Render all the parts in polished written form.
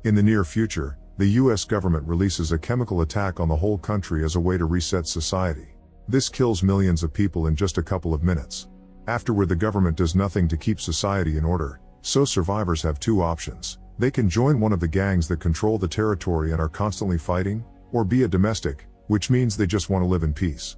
In the near future, the US government releases a chemical attack on the whole country as a way to reset society. This kills millions of people in just a couple of minutes. Afterward, the government does nothing to keep society in order, so survivors have two options. They can join one of the gangs that control the territory and are constantly fighting, or be a domestic, which means they just want to live in peace.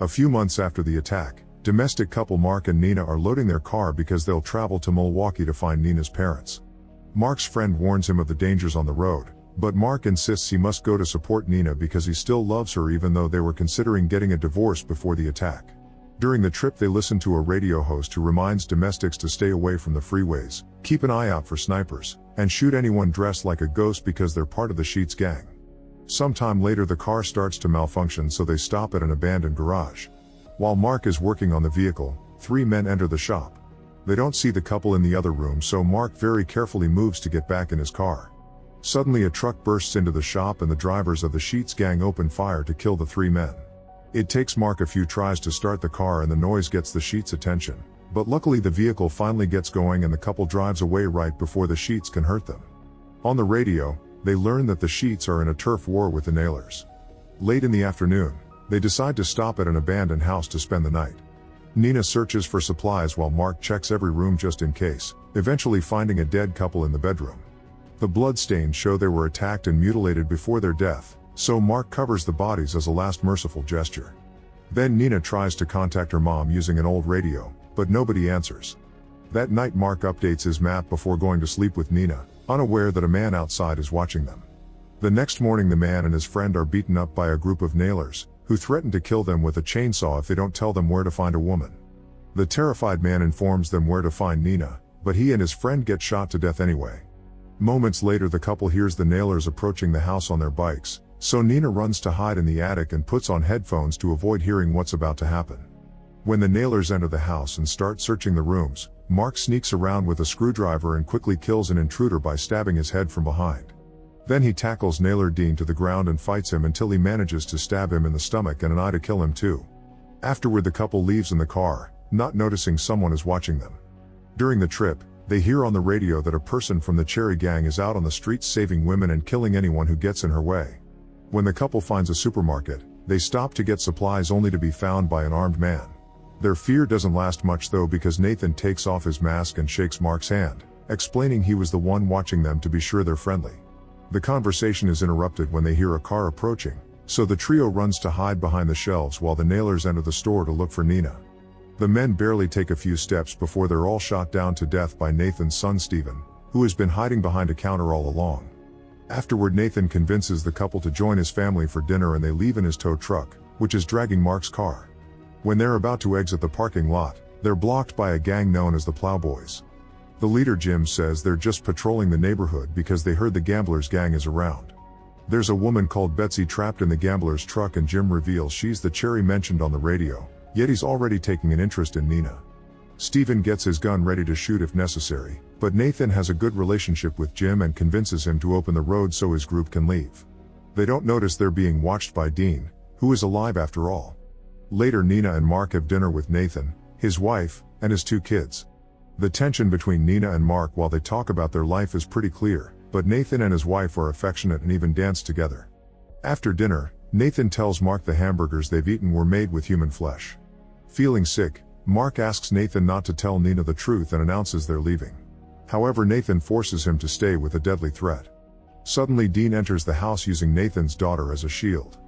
A few months after the attack, domestic couple Mark and Nina are loading their car because they'll travel to Milwaukee to find Nina's parents. Mark's friend warns him of the dangers on the road, but Mark insists he must go to support Nina because he still loves her even though they were considering getting a divorce before the attack. During the trip, they listen to a radio host who reminds domestics to stay away from the freeways, keep an eye out for snipers, and shoot anyone dressed like a ghost because they're part of the Sheets gang. Sometime later, the car starts to malfunction, so they stop at an abandoned garage. While Mark is working on the vehicle, three men enter the shop. They don't see the couple in the other room, so Mark very carefully moves to get back in his car. Suddenly a truck bursts into the shop and the drivers of the Sheets gang open fire to kill the three men. It takes Mark a few tries to start the car and the noise gets the Sheets' attention, but luckily the vehicle finally gets going and the couple drives away right before the Sheets can hurt them. On the radio, they learn that the Sheets are in a turf war with the Nailers. Late in the afternoon, they decide to stop at an abandoned house to spend the night. Nina searches for supplies while Mark checks every room just in case, eventually finding a dead couple in the bedroom. The bloodstains show they were attacked and mutilated before their death, so Mark covers the bodies as a last merciful gesture. Then Nina tries to contact her mom using an old radio, but nobody answers. That night Mark updates his map before going to sleep with Nina, unaware that a man outside is watching them. The next morning the man and his friend are beaten up by a group of Nailers, who threaten to kill them with a chainsaw if they don't tell them where to find a woman. The terrified man informs them where to find Nina, but he and his friend get shot to death anyway. Moments later the couple hears the Nailers approaching the house on their bikes, so Nina runs to hide in the attic and puts on headphones to avoid hearing what's about to happen. When the Nailers enter the house and start searching the rooms, Mark sneaks around with a screwdriver and quickly kills an intruder by stabbing his head from behind. Then he tackles Nailer Dean to the ground and fights him until he manages to stab him in the stomach and an eye to kill him too. Afterward the couple leaves in the car, not noticing someone is watching them. During the trip, they hear on the radio that a person from the Cherry gang is out on the streets saving women and killing anyone who gets in her way. When the couple finds a supermarket, they stop to get supplies only to be found by an armed man. Their fear doesn't last much though, because Nathan takes off his mask and shakes Mark's hand, explaining he was the one watching them to be sure they're friendly. The conversation is interrupted when they hear a car approaching, so the trio runs to hide behind the shelves while the Nailers enter the store to look for Nina. The men barely take a few steps before they're all shot down to death by Nathan's son Stephen, who has been hiding behind a counter all along. Afterward Nathan convinces the couple to join his family for dinner and they leave in his tow truck, which is dragging Mark's car. When they're about to exit the parking lot, they're blocked by a gang known as the Plowboys. The leader Jim says they're just patrolling the neighborhood because they heard the Gamblers gang is around. There's a woman called Betsy trapped in the Gamblers truck and Jim reveals she's the Cherry mentioned on the radio, yet he's already taking an interest in Nina. Stephen gets his gun ready to shoot if necessary, but Nathan has a good relationship with Jim and convinces him to open the road so his group can leave. They don't notice they're being watched by Dean, who is alive after all. Later Nina and Mark have dinner with Nathan, his wife, and his two kids. The tension between Nina and Mark while they talk about their life is pretty clear, but Nathan and his wife are affectionate and even dance together. After dinner, Nathan tells Mark the hamburgers they've eaten were made with human flesh. Feeling sick, Mark asks Nathan not to tell Nina the truth and announces they're leaving. However, Nathan forces him to stay with a deadly threat. Suddenly Dean enters the house using Nathan's daughter as a shield.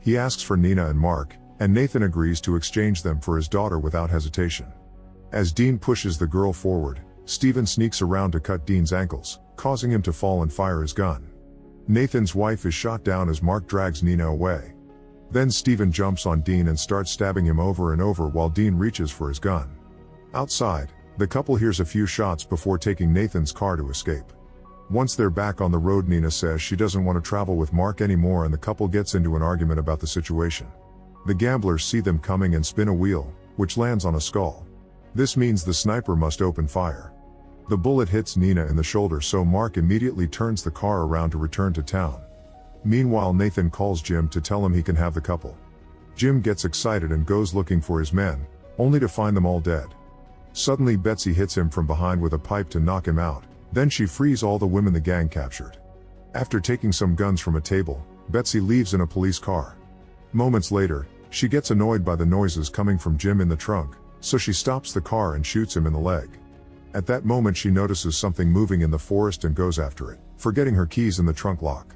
He asks for Nina and Mark, and Nathan agrees to exchange them for his daughter without hesitation. As Dean pushes the girl forward, Stephen sneaks around to cut Dean's ankles, causing him to fall and fire his gun. Nathan's wife is shot down as Mark drags Nina away. Then Stephen jumps on Dean and starts stabbing him over and over while Dean reaches for his gun. Outside, the couple hears a few shots before taking Nathan's car to escape. Once they're back on the road, Nina says she doesn't want to travel with Mark anymore and the couple gets into an argument about the situation. The Gamblers see them coming and spin a wheel, which lands on a skull. This means the sniper must open fire. The bullet hits Nina in the shoulder, so Mark immediately turns the car around to return to town. Meanwhile, Nathan calls Jim to tell him he can have the couple. Jim gets excited and goes looking for his men, only to find them all dead. Suddenly Betsy hits him from behind with a pipe to knock him out, then she frees all the women the gang captured. After taking some guns from a table, Betsy leaves in a police car. Moments later, she gets annoyed by the noises coming from Jim in the trunk, so she stops the car and shoots him in the leg. At that moment she notices something moving in the forest and goes after it, forgetting her keys in the trunk lock.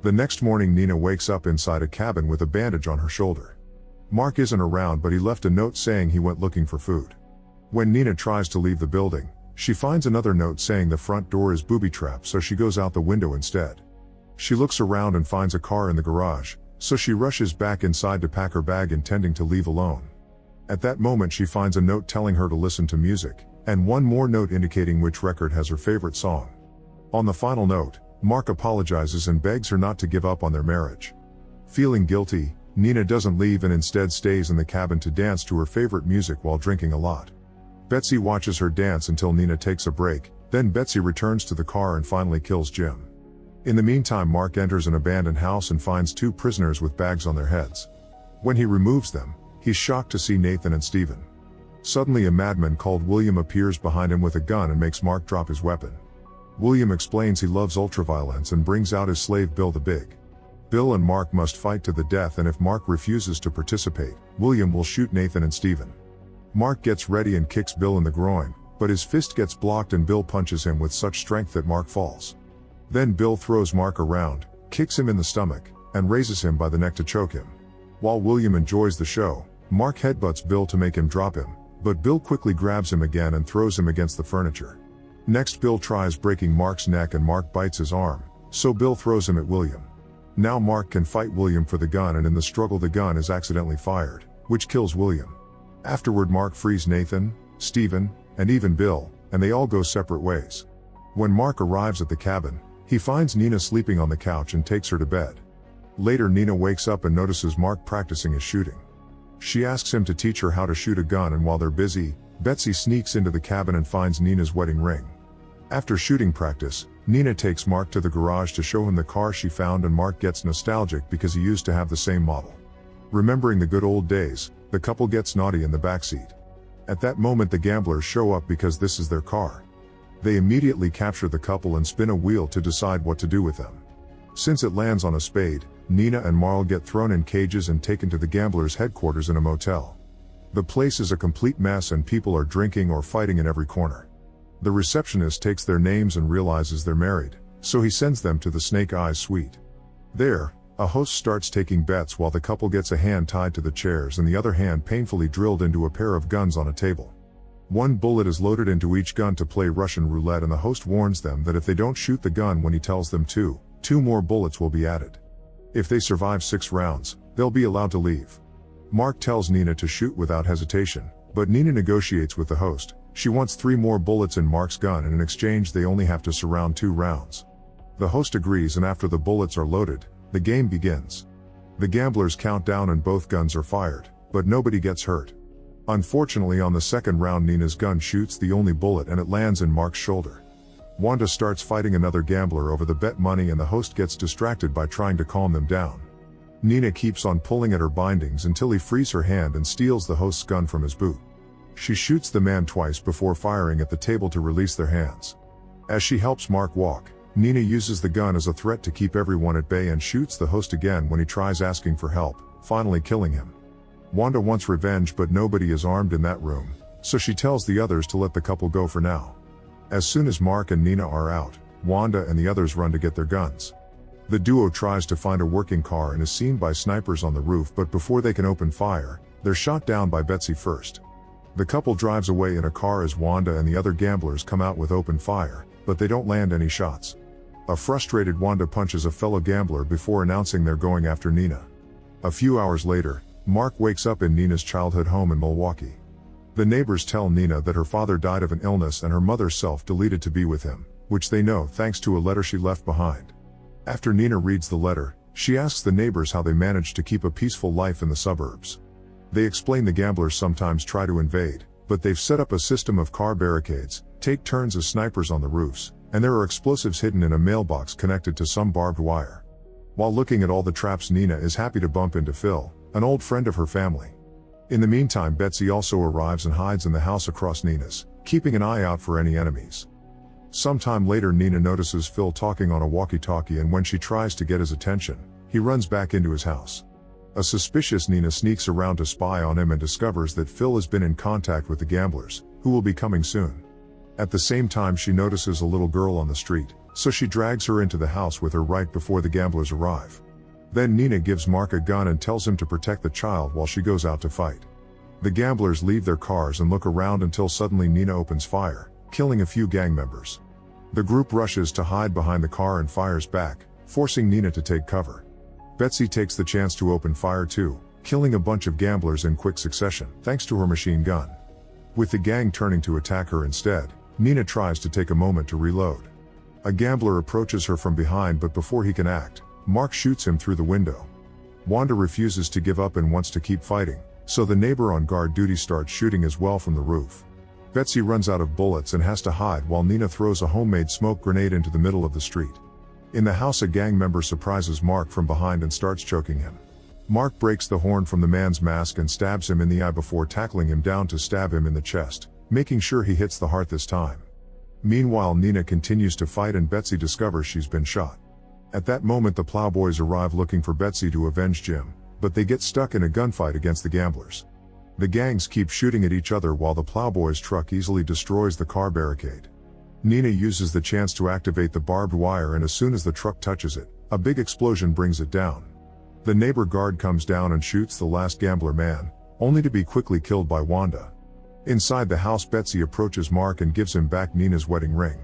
The next morning Nina wakes up inside a cabin with a bandage on her shoulder. Mark isn't around, but he left a note saying he went looking for food. When Nina tries to leave the building, she finds another note saying the front door is booby-trapped, so she goes out the window instead. She looks around and finds a car in the garage, so she rushes back inside to pack her bag intending to leave alone. At that moment she finds a note telling her to listen to music, and one more note indicating which record has her favorite song. On the final note, Mark apologizes and begs her not to give up on their marriage. Feeling guilty, Nina doesn't leave and instead stays in the cabin to dance to her favorite music while drinking a lot. Betsy watches her dance until Nina takes a break, then Betsy returns to the car and finally kills Jim. In the meantime Mark enters an abandoned house and finds two prisoners with bags on their heads. When he removes them, he's shocked to see Nathan and Stephen. Suddenly a madman called William appears behind him with a gun and makes Mark drop his weapon. William explains he loves ultraviolence and brings out his slave Bill the Big. Bill and Mark must fight to the death, and if Mark refuses to participate, William will shoot Nathan and Stephen. Mark gets ready and kicks Bill in the groin, but his fist gets blocked and Bill punches him with such strength that Mark falls. Then Bill throws Mark around, kicks him in the stomach, and raises him by the neck to choke him. While William enjoys the show, Mark headbutts Bill to make him drop him, but Bill quickly grabs him again and throws him against the furniture. Next Bill tries breaking Mark's neck and Mark bites his arm, so Bill throws him at William. Now Mark can fight William for the gun, and in the struggle the gun is accidentally fired, which kills William. Afterward Mark frees Nathan, Stephen, and even Bill, and they all go separate ways. When Mark arrives at the cabin, he finds Nina sleeping on the couch and takes her to bed. Later Nina wakes up and notices Mark practicing his shooting. She asks him to teach her how to shoot a gun, and while they're busy, Betsy sneaks into the cabin and finds Nina's wedding ring. After shooting practice, Nina takes Mark to the garage to show him the car she found, and Mark gets nostalgic because he used to have the same model. Remembering the good old days, the couple gets naughty in the backseat. At that moment the gamblers show up because this is their car. They immediately capture the couple and spin a wheel to decide what to do with them. Since it lands on a spade, Nina and Marl get thrown in cages and taken to the gamblers' headquarters in a motel. The place is a complete mess and people are drinking or fighting in every corner. The receptionist takes their names and realizes they're married, so he sends them to the Snake Eyes suite. There, a host starts taking bets while the couple gets a hand tied to the chairs and the other hand painfully drilled into a pair of guns on a table. One bullet is loaded into each gun to play Russian roulette, and the host warns them that if they don't shoot the gun when he tells them to, 2 more bullets will be added. If they survive 6 rounds, they'll be allowed to leave. Mark tells Nina to shoot without hesitation, but Nina negotiates with the host. She wants 3 more bullets in Mark's gun, and in exchange they only have to surround 2 rounds. The host agrees, and after the bullets are loaded, the game begins. The gamblers count down and both guns are fired, but nobody gets hurt. Unfortunately, on the second round Nina's gun shoots the only bullet and it lands in Mark's shoulder. Wanda starts fighting another gambler over the bet money, and the host gets distracted by trying to calm them down. Nina keeps on pulling at her bindings until he frees her hand and steals the host's gun from his boot. She shoots the man twice before firing at the table to release their hands. As she helps Mark walk, Nina uses the gun as a threat to keep everyone at bay and shoots the host again when he tries asking for help, finally killing him. Wanda wants revenge, but nobody is armed in that room, so she tells the others to let the couple go for now. As soon as Mark and Nina are out, Wanda and the others run to get their guns. The duo tries to find a working car and is seen by snipers on the roof, but before they can open fire, they're shot down by Betsy first. The couple drives away in a car as Wanda and the other gamblers come out with open fire, but they don't land any shots. A frustrated Wanda punches a fellow gambler before announcing they're going after Nina. A few hours later, Mark wakes up in Nina's childhood home in Milwaukee. The neighbors tell Nina that her father died of an illness and her mother self-deleted to be with him, which they know thanks to a letter she left behind. After Nina reads the letter, she asks the neighbors how they managed to keep a peaceful life in the suburbs. They explain the gamblers sometimes try to invade, but they've set up a system of car barricades, take turns as snipers on the roofs, and there are explosives hidden in a mailbox connected to some barbed wire. While looking at all the traps, Nina is happy to bump into Phil, an old friend of her family. In the meantime, Betsy also arrives and hides in the house across Nina's, keeping an eye out for any enemies. Sometime later, Nina notices Phil talking on a walkie-talkie, and when she tries to get his attention, he runs back into his house. A suspicious Nina sneaks around to spy on him and discovers that Phil has been in contact with the gamblers, who will be coming soon. At the same time, she notices a little girl on the street, so she drags her into the house with her right before the gamblers arrive. Then Nina gives Mark a gun and tells him to protect the child while she goes out to fight. The gamblers leave their cars and look around until suddenly Nina opens fire, killing a few gang members. The group rushes to hide behind the car and fires back, forcing Nina to take cover. Betsy takes the chance to open fire too, killing a bunch of gamblers in quick succession, thanks to her machine gun. With the gang turning to attack her instead, Nina tries to take a moment to reload. A gambler approaches her from behind, but before he can act, Mark shoots him through the window. Wanda refuses to give up and wants to keep fighting, so the neighbor on guard duty starts shooting as well from the roof. Betsy runs out of bullets and has to hide while Nina throws a homemade smoke grenade into the middle of the street. In the house, a gang member surprises Mark from behind and starts choking him. Mark breaks the horn from the man's mask and stabs him in the eye before tackling him down to stab him in the chest, making sure he hits the heart this time. Meanwhile, Nina continues to fight and Betsy discovers she's been shot. At that moment, the Plowboys arrive looking for Betsy to avenge Jim, but they get stuck in a gunfight against the gamblers. The gangs keep shooting at each other while the Plowboys' truck easily destroys the car barricade. Nina uses the chance to activate the barbed wire, and as soon as the truck touches it, a big explosion brings it down. The neighbor guard comes down and shoots the last gambler man, only to be quickly killed by Wanda. Inside the house, Betsy approaches Mark and gives him back Nina's wedding ring.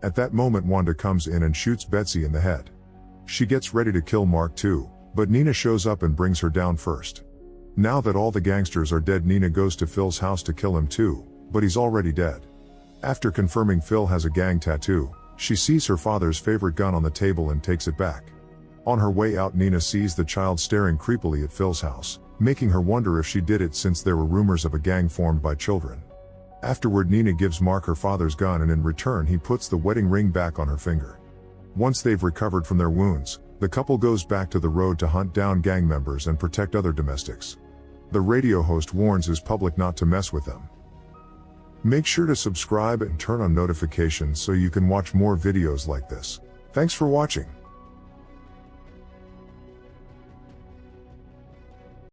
At that moment, Wanda comes in and shoots Betsy in the head. She gets ready to kill Mark too, but Nina shows up and brings her down first. Now that all the gangsters are dead, Nina goes to Phil's house to kill him too, but he's already dead. After confirming Phil has a gang tattoo, she sees her father's favorite gun on the table and takes it back. On her way out, Nina sees the child staring creepily at Phil's house, making her wonder if she did it, since there were rumors of a gang formed by children. Afterward, Nina gives Mark her father's gun, and in return he puts the wedding ring back on her finger. Once they've recovered from their wounds, the couple goes back to the road to hunt down gang members and protect other domestics. The radio host warns his public not to mess with them. Make sure to subscribe and turn on notifications so you can watch more videos like this. Thanks for watching.